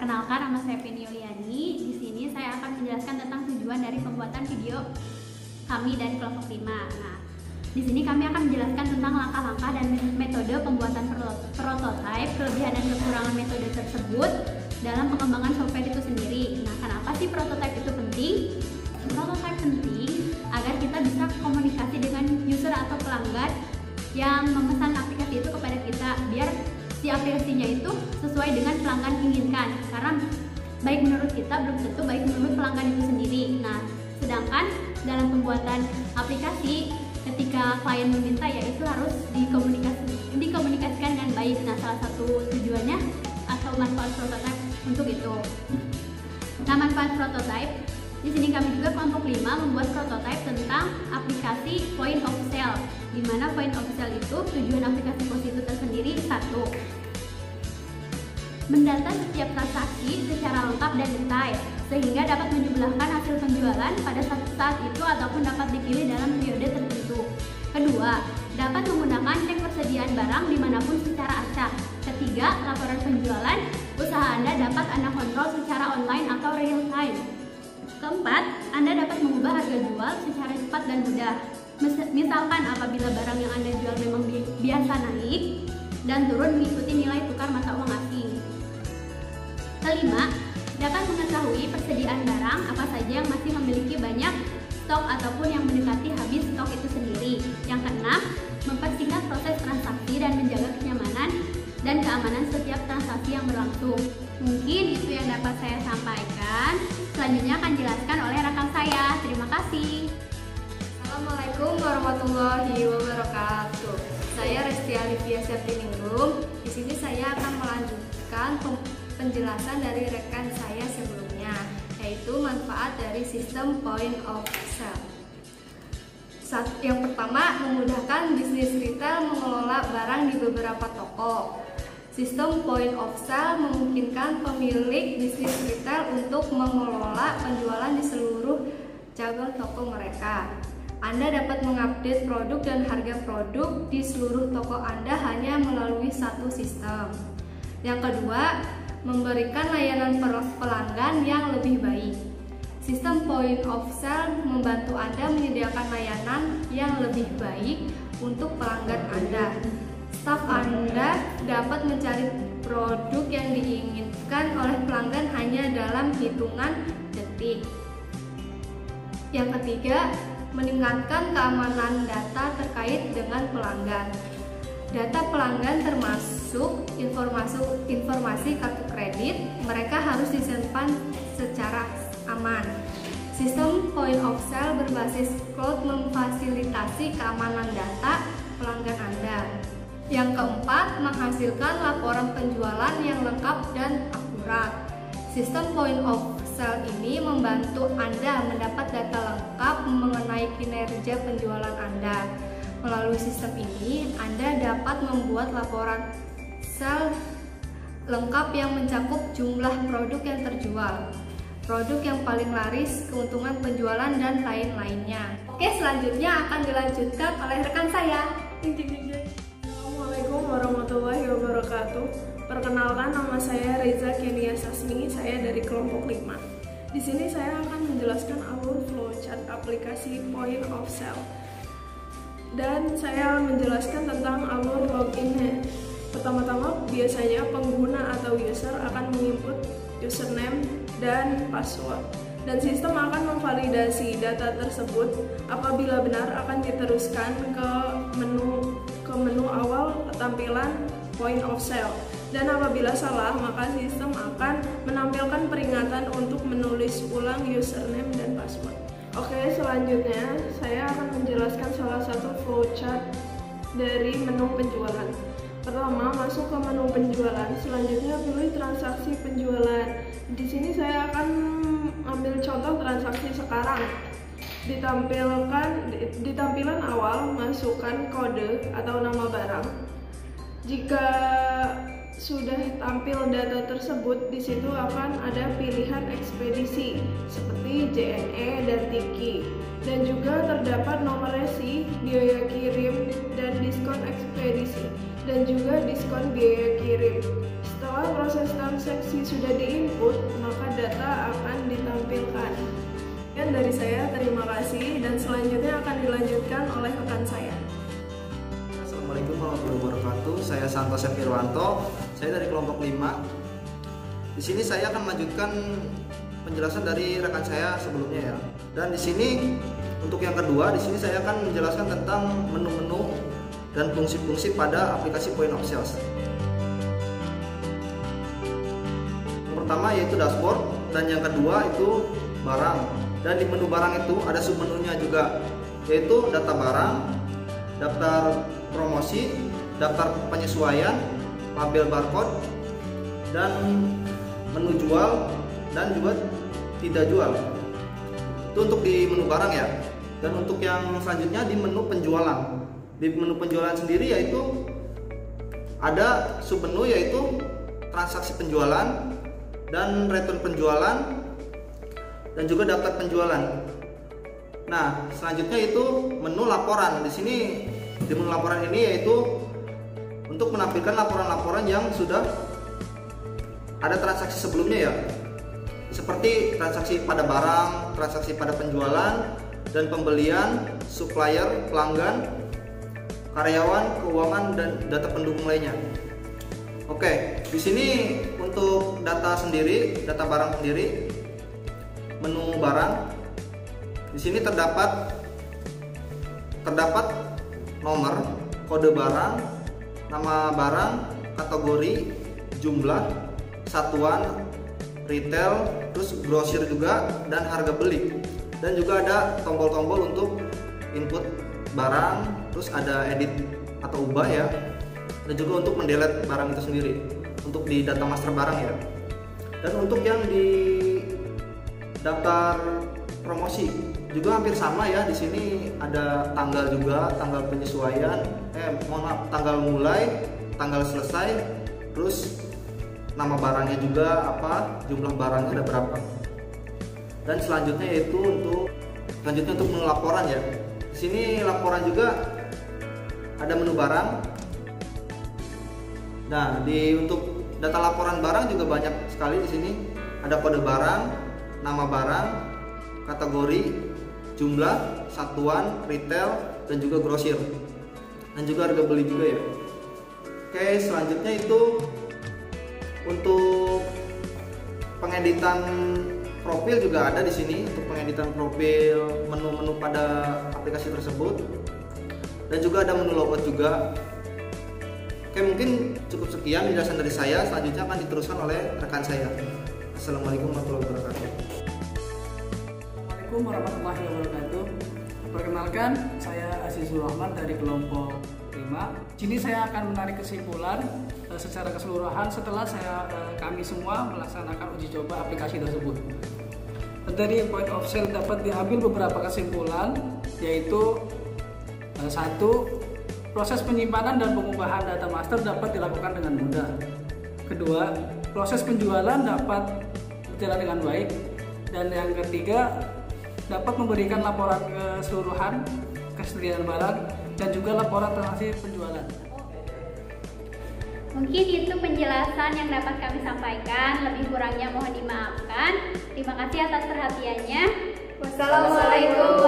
Perkenalkan, nama saya Penny Yuliani. Di sini saya akan menjelaskan tentang tujuan dari pembuatan video kami dari kelompok 5. Nah, di sini kami akan menjelaskan tentang langkah-langkah dan metode pembuatan prototipe, kelebihan dan kekurangan metode tersebut dalam pengembangan software itu sendiri. Nah, kenapa sih prototipe itu penting? Prototipe penting agar kita bisa komunikasi dengan user atau pelanggan yang memesan aplikasi itu kepada kita, biar si aplikasinya itu sesuai dengan pelanggan inginkan, karena baik menurut kita belum tentu baik menurut pelanggan itu sendiri. Nah, sedangkan dalam pembuatan aplikasi ketika klien meminta, yaitu harus dikomunikasikan dengan baik. Nah, salah satu tujuannya atau manfaat prototipe untuk itu. Nah, manfaat prototipe di sini kami juga kelompok 5 membuat prototipe tentang aplikasi point of sale, di mana point of sale itu tujuan aplikasi POS itu tersendiri: 1. Mendata setiap transaksi secara lengkap dan detail, sehingga dapat menjumlahkan hasil penjualan pada saat itu ataupun dapat dipilih dalam periode tertentu. 2. Dapat menggunakan cek persediaan barang dimanapun secara acak. 3. Laporan penjualan usaha Anda dapat Anda kontrol secara online atau real time. 4. Anda dapat mengubah harga jual secara cepat dan mudah. Misalkan apabila barang yang Anda jual memang biasa naik dan turun mengikuti nilai tukar mata uang asing. 5. Dapat mengetahui persediaan barang apa saja yang masih memiliki banyak stok ataupun yang mendekati habis stok itu sendiri. Yang 6. Mempersingkat proses transaksi dan menjaga kenyamanan dan keamanan setiap transaksi yang berlangsung. Mungkin itu yang dapat saya sampaikan. Selanjutnya akan dijelaskan oleh rekan saya. Terima kasih. Assalamualaikum warahmatullahi wabarakatuh. Saya Resti Alivia Septiningrum. Di sini saya akan melanjutkan penjelasan dari rekan saya sebelumnya, yaitu manfaat dari sistem point of sale. Yang pertama, memudahkan bisnis retail mengelola barang di beberapa toko. Sistem point of sale memungkinkan pemilik bisnis retail untuk mengelola penjualan di seluruh cabang toko mereka. Anda dapat mengupdate produk dan harga produk di seluruh toko Anda hanya melalui satu sistem. Yang kedua, memberikan layanan pelanggan yang lebih baik. Sistem point of sale membantu Anda menyediakan layanan yang lebih baik untuk pelanggan Anda. Staf Anda dapat mencari produk yang diinginkan oleh pelanggan hanya dalam hitungan detik. Yang ketiga, meningkatkan keamanan data terkait dengan pelanggan. Data pelanggan termasuk informasi kartu kredit, mereka harus disimpan secara aman. Sistem point of sale berbasis cloud memfasilitasi keamanan data pelanggan Anda. Yang keempat, menghasilkan laporan penjualan yang lengkap dan akurat. Sistem point of sale ini membantu Anda mendapat data lengkap mengenai kinerja penjualan Anda. Melalui sistem ini, Anda dapat membuat laporan sale lengkap yang mencakup jumlah produk yang terjual, produk yang paling laris, keuntungan penjualan, dan lain-lainnya. Oke, selanjutnya akan dilanjutkan oleh rekan saya. Assalamualaikum warahmatullahi wabarakatuh. Perkenalkan, nama saya Reza Kenia Sasmi, saya dari kelompok 5. Di sini saya akan menjelaskan alur flowchart aplikasi point of sale. Dan saya akan menjelaskan tentang alur loginnya. Pertama-tama, biasanya pengguna atau user akan menginput username dan password, dan sistem akan memvalidasi data tersebut. Apabila benar, akan diteruskan ke menu awal tampilan point of sale, dan apabila salah, maka sistem akan menampilkan peringatan untuk menulis ulang username dan password. Oke, selanjutnya saya akan menjelaskan salah satu flowchart dari menu penjualan. Pertama, masuk ke menu penjualan. Selanjutnya, pilih transaksi penjualan. Di sini saya akan ambil contoh transaksi sekarang. Di tampilan awal, masukkan kode atau nama barang. Jika sudah tampil data tersebut, di situ akan ada pilihan ekspedisi seperti JNE dan Tiki, dan juga terdapat nomor resi, biaya kirim, dan diskon ekspedisi, dan juga diskon biaya kirim. Setelah Setelah proses transaksi sudah diinput, maka data akan ditampilkan. Sekian dari saya, terima kasih, dan selanjutnya akan dilanjutkan oleh rekan saya. Assalamualaikum warahmatullahi wabarakatuh. Saya Santosa Firwanto, saya dari kelompok 5. Di sini saya akan melanjutkan penjelasan dari rekan saya sebelumnya ya. Dan di sini untuk yang kedua, di sini saya akan menjelaskan tentang menu-menu dan fungsi-fungsi pada aplikasi Point of Sales. Yang pertama yaitu dashboard, dan yang kedua itu barang. Dan di menu barang itu ada submenunya juga, yaitu data barang, daftar promosi, daftar penyesuaian, label barcode, dan menu jual dan juga tidak jual. Itu untuk di menu barang ya. Dan untuk yang selanjutnya di menu penjualan. Di menu penjualan sendiri yaitu ada submenu yaitu transaksi penjualan dan return penjualan dan juga daftar penjualan. Nah, selanjutnya itu menu laporan. Di sini di menu laporan ini yaitu untuk menampilkan laporan-laporan yang sudah ada transaksi sebelumnya ya. Seperti transaksi pada barang, transaksi pada penjualan dan pembelian, supplier, pelanggan, karyawan, keuangan dan data pendukung lainnya. Oke, di sini untuk data sendiri, data barang sendiri, menu barang. Di sini terdapat nomor, kode barang, nama barang, kategori, jumlah, satuan, retail, terus grosir juga, dan harga beli. Dan juga ada tombol-tombol untuk input barang, terus ada edit atau ubah ya. Dan juga untuk mendelete barang itu sendiri, untuk di data master barang ya. Dan untuk yang di daftar promosi juga hampir sama ya. Di sini ada tanggal juga, tanggal penyesuaian, tanggal mulai, tanggal selesai, terus nama barangnya juga apa, jumlah barangnya ada berapa. Dan selanjutnya yaitu untuk menu laporan ya. Di sini laporan juga ada menu barang. Nah, untuk data laporan barang juga banyak sekali di sini. Ada kode barang, nama barang, kategori, jumlah, satuan, retail, dan juga grosir. Dan juga harga beli juga ya. Oke, selanjutnya itu untuk pengeditan profil juga ada di sini, untuk pengeditan profil, menu-menu pada aplikasi tersebut. Dan juga ada menu logout juga. Oke, mungkin cukup sekian penjelasan dari saya. Selanjutnya akan diteruskan oleh rekan saya. Assalamualaikum warahmatullahi wabarakatuh. Assalamualaikum warahmatullahi wabarakatuh. Perkenalkan, saya Azizul Rahman dari kelompok 5. Sini saya akan menarik kesimpulan secara keseluruhan setelah kami semua melaksanakan uji coba aplikasi tersebut. Dari Point of Sale dapat diambil beberapa kesimpulan, yaitu 1. Proses penyimpanan dan pengubahan data master dapat dilakukan dengan mudah. 2. Proses penjualan dapat berjalan dengan baik. Dan yang ketiga, dapat memberikan laporan keseluruhan, kesediaan barang, dan juga laporan transaksi penjualan. Mungkin itu penjelasan yang dapat kami sampaikan. Lebih kurangnya mohon dimaafkan. Terima kasih atas perhatiannya. Wassalamualaikum